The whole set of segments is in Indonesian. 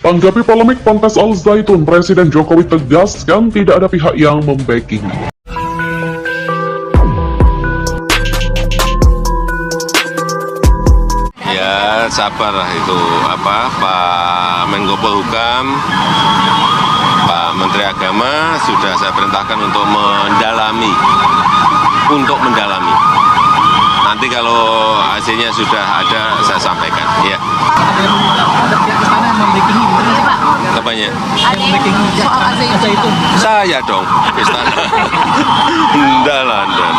Tanggapi polemik Ponpes Al Zaitun, Presiden Jokowi tegaskan tidak ada pihak yang membacking. Ya sabarlah itu Pak Menko Polhukam, Pak Menteri Agama sudah saya perintahkan untuk mendalami. Nanti kalau hasilnya sudah ada saya sampaikan. Ya. Ada pihak istana yang membacking ini, benar sih Pak? Apanya? Yang membacking soal Al Zaitun. Saya dong, istana. Enggak lah, enggak.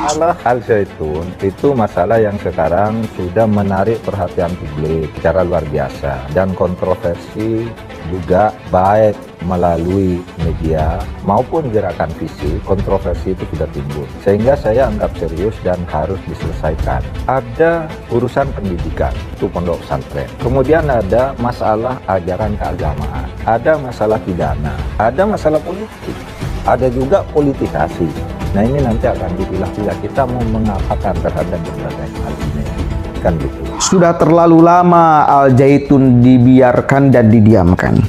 Masalah Al Zaitun itu masalah yang sekarang sudah menarik perhatian publik secara luar biasa, dan kontroversi juga baik melalui media maupun gerakan fisik. Kontroversi itu sudah timbul sehingga saya anggap serius dan harus diselesaikan. Ada urusan pendidikan, itu pondok pesantren, kemudian ada masalah ajaran keagamaan, ada masalah pidana, ada masalah politik, ada juga politisasi. Nah ini nanti akan dipilah-pilah kita mau mengapakan terhadap berbagai hal ini, kan gitu. Sudah terlalu lama Al Zaitun dibiarkan dan didiamkan.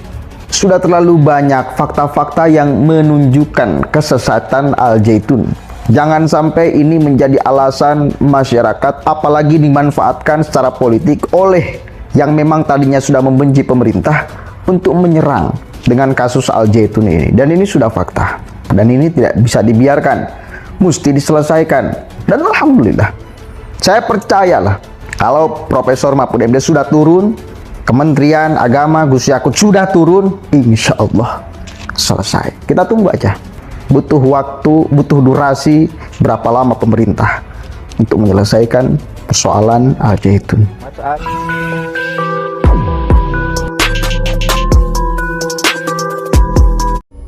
Sudah terlalu banyak fakta-fakta yang menunjukkan kesesatan Al Zaitun. Jangan sampai ini menjadi alasan masyarakat, apalagi dimanfaatkan secara politik oleh yang memang tadinya sudah membenci pemerintah untuk menyerang dengan kasus Al Zaitun ini. Dan ini sudah fakta. Dan ini tidak bisa dibiarkan, mesti diselesaikan. Dan alhamdulillah, saya percayalah kalau Profesor Mahfud MD sudah turun, Kementerian Agama Gus Yakut sudah turun, insya Allah selesai. Kita tunggu aja. Butuh waktu, butuh durasi berapa lama pemerintah untuk menyelesaikan persoalan Al Zaitun.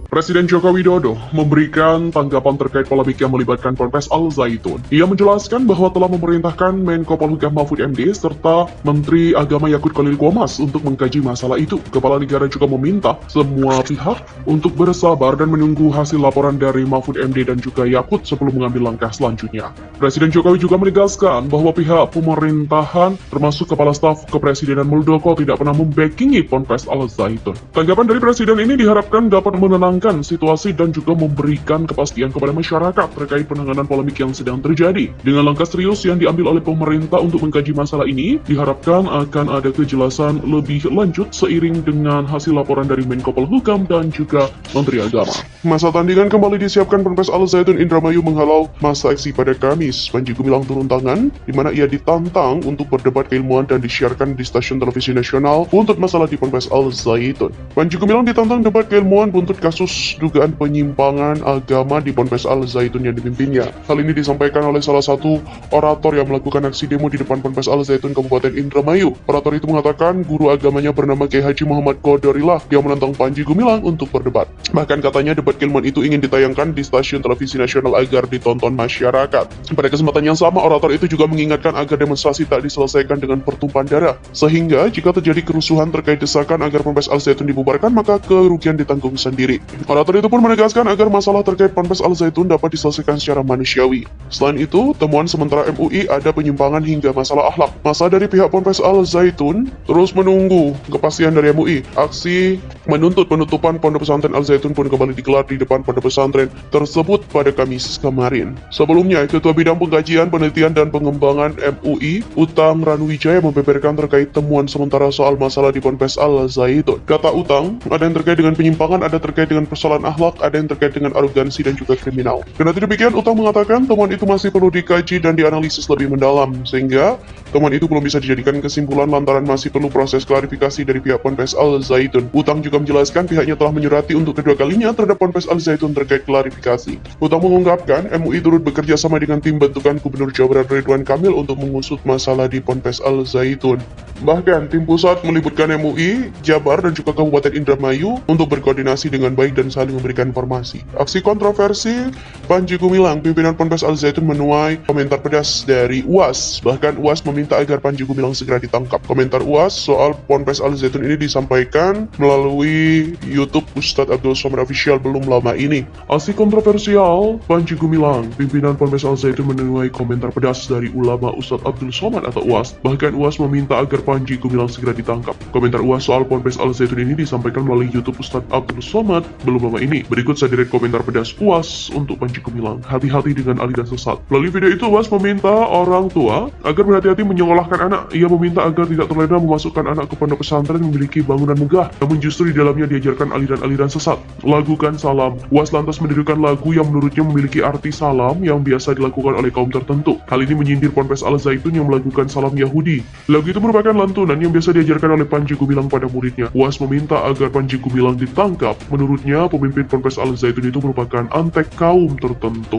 Presiden Joko Widodo memberikan tanggapan terkait polemik yang melibatkan Ponpes Al Zaitun. Ia menjelaskan bahwa telah memerintahkan Menko Polhukam Mahfud MD serta Menteri Agama Yakut Khalil Qomas untuk mengkaji masalah itu. Kepala negara juga meminta semua pihak untuk bersabar dan menunggu hasil laporan dari Mahfud MD dan juga Yakut sebelum mengambil langkah selanjutnya. Presiden Jokowi juga menegaskan bahwa pihak pemerintahan termasuk Kepala Staf Kepresidenan Muldoko tidak pernah membackingi Ponpes Al Zaitun. Tanggapan dari Presiden ini diharapkan dapat menenangkan situasi dan juga memberikan kepastian kepada masyarakat terkait penanganan polemik yang sedang terjadi. Dengan langkah serius yang diambil oleh pemerintah untuk mengkaji masalah ini, diharapkan akan ada kejelasan lebih lanjut seiring dengan hasil laporan dari Menko Polhukam dan juga Menteri Agama. Masa tandingan kembali disiapkan Ponpes Al Zaitun. Indramayu menghalau masa aksi pada Kamis. Panji Gumilang turun tangan, di mana ia ditantang untuk berdebat keilmuan dan disiarkan di stasiun televisi nasional buntut masalah di Ponpes Al Zaitun. Panji Gumilang ditantang debat keilmuan buntut kasus dugaan penyimpangan agama di Ponpes Al Zaitun yang dipimpinnya. Hal ini disampaikan oleh salah satu orator yang melakukan aksi demo di depan Ponpes Al Zaitun Kabupaten Indramayu. Orator itu mengatakan guru agamanya bernama Kiai Haji Muhammad Qadarullah yang menantang Panji Gumilang untuk berdebat. Bahkan katanya debat keilmuan itu ingin ditayangkan di stasiun televisi nasional agar ditonton masyarakat. Pada kesempatan yang sama, orator itu juga mengingatkan agar demonstrasi tak diselesaikan dengan pertumpahan darah. Sehingga jika terjadi kerusuhan terkait desakan agar Ponpes Al Zaitun dibubarkan, maka kerugian ditanggung sendiri. Orator itu pun menegaskan agar masalah terkait Ponpes Al Zaitun dapat diselesaikan secara manusiawi. Selain itu, temuan sementara MUI ada penyimpangan hingga masalah akhlak. Masa dari pihak Ponpes Al Zaitun terus menunggu kepastian dari MUI. Aksi menuntut penutupan Pondok Pesantren Al Zaitun pun kembali digelar di depan Pondok Pesantren tersebut pada Kamis kemarin. Sebelumnya, Ketua Bidang Pengkajian, Penelitian dan Pengembangan MUI, Utang Ranuwijaya membeberkan terkait temuan sementara soal masalah di Ponpes Al Zaitun. Kata Utang, ada yang terkait dengan penyimpangan, ada terkait dengan persoalan akhlak, ada yang terkait dengan arogansi dan juga kriminal. Kendati demikian, Utang mengatakan temuan itu masih perlu dikaji dan dianalisis lebih mendalam, sehingga temuan itu belum bisa dijadikan kesimpulan lantaran masih perlu proses klarifikasi dari pihak Ponpes Al Zaitun. Utang juga menjelaskan pihaknya telah menyurati untuk kedua kalinya terhadap Ponpes Al Zaitun terkait klarifikasi. Utang mengungkapkan MUI turut bekerja sama dengan tim bentukan Gubernur Jawa Barat Ridwan Kamil untuk mengusut masalah di Ponpes Al Zaitun. Bahkan, tim pusat melibatkan MUI, Jabar, dan juga Kabupaten Indramayu untuk berkoordinasi dengan baik dan saling memberikan informasi. Aksi kontroversi Panji Gumilang, pimpinan Ponpes Al Zaitun menuai komentar pedas dari UAS. Bahkan UAS meminta agar Panji Gumilang segera ditangkap. Komentar UAS soal Ponpes Al Zaitun ini disampaikan melalui melalui YouTube Ustadz Abdul Somad Official belum lama ini. Aksi kontroversial, Panji Gumilang, pimpinan Ponpes Al Zaitun menuai komentar pedas dari ulama Ustadz Abdul Somad atau UAS. Bahkan UAS meminta agar Panji Gumilang segera ditangkap. Komentar UAS soal Ponpes Al Zaitun ini disampaikan melalui YouTube Ustadz Abdul Somad belum lama ini. Berikut saya direct komentar pedas UAS untuk Panji Gumilang. Hati-hati dengan aliran sesat. Melalui video itu UAS meminta orang tua agar berhati-hati menyekolahkan anak. Ia meminta agar tidak terlena memasukkan anak ke pondok pesantren yang memiliki bangunan megah, namun justru di dalamnya diajarkan aliran-aliran sesat. Lagukan salam. UAS lantas mendirikan lagu yang menurutnya memiliki arti salam yang biasa dilakukan oleh kaum tertentu. Hal ini menyindir Ponpes Al Zaitun yang melakukan salam Yahudi. Lagu itu merupakan lantunan yang biasa diajarkan oleh Panji Gumilang pada muridnya. UAS meminta agar Panji Gumilang ditangkap. Menurutnya, pemimpin Ponpes Al Zaitun itu merupakan antek kaum tertentu.